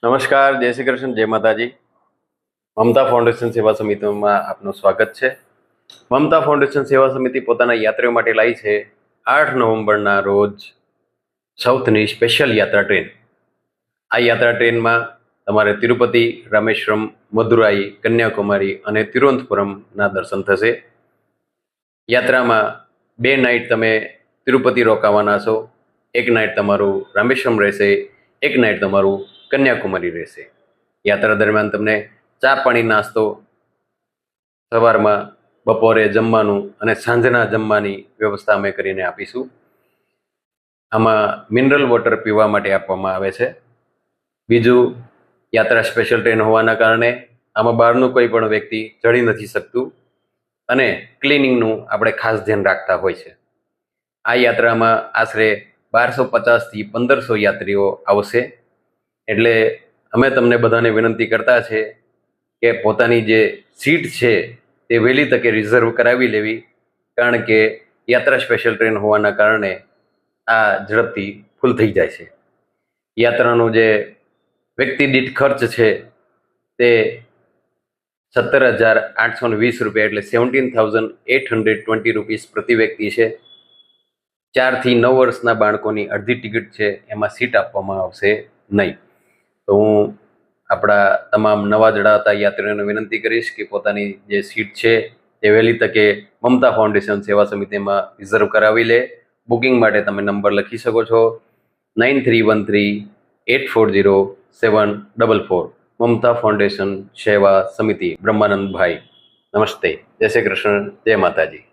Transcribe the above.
નમસ્કાર, જય શ્રી કૃષ્ણ, જય માતાજી. મમતા ફાઉન્ડેશન સેવા સમિતિમાં આપનું સ્વાગત છે. મમતા ફાઉન્ડેશન સેવા સમિતિ પોતાના યાત્રીઓ માટે લાવી છે 8 નવેમ્બરના રોજ સાઉથની સ્પેશિયલ યાત્રા ટ્રેન. આ યાત્રા ટ્રેનમાં તમારે તિરુપતિ, રામેશ્વરમ, મદુરાઈ, કન્યાકુમારી અને તિરુવનંતપુરમના દર્શન થશે. યાત્રામાં 2 નાઇટ તમે તિરુપતિ રોકાવાના છો, 1 નાઇટ તમારું રામેશ્વરમ રહેશે, 1 નાઇટ તમારું કન્યાકુમારી રહેશે. યાત્રા દરમિયાન તમને ચા પાણી નાસ્તો, સવારમાં, બપોરે જમવાનું અને સાંજના જમવાની વ્યવસ્થા અમે કરીને આપીશું. આમાં મિનરલ વોટર પીવા માટે આપવામાં આવે છે. બીજું, યાત્રા સ્પેશિયલ ટ્રેન હોવાના કારણે આમાં બહારનું કોઈ પણ વ્યક્તિ ચડી નથી શકતું અને ક્લિનિંગનું આપણે ખાસ ધ્યાન રાખતા હોય છે. આ યાત્રામાં આશરે 1250થી 1500 યાત્રીઓ આવશે. એટલે અમે તમને બધાને વિનંતી કરતા છે કે પોતાની જે સીટ છે તે વહેલી તકે રિઝર્વ કરાવી લેવી, કારણ કે યાત્રા સ્પેશિયલ ટ્રેન હોવાના કારણે આ ઝડપથી ફૂલ થઈ જાય છે. યાત્રાનો જે વ્યક્તિ દીઠ ખર્ચ છે તે 17,820 રૂપિયા એટલે 17,820 રૂપીસ પ્રતિ વ્યક્તિ છે. 4 થી 9 વર્ષના બાળકોની અડધી ટિકિટ છે, એમાં સીટ આપવામાં આવશે નહીં. તો હું આપણા તમામ નવા જડાતા યાત્રીઓને વિનંતી કરીશ કે પોતાની જે સીટ છે તે વહેલી તકે મમતા ફાઉન્ડેશન સેવા સમિતિમાં રિઝર્વ કરાવી લે. બુકિંગ માટે તમે નંબર લખી શકો છો 9313840744. મમતા ફાઉન્ડેશન સેવા સમિતિ, બ્રહ્માનંદભાઈ. નમસ્તે, જય શ્રી કૃષ્ણ, જય માતાજી.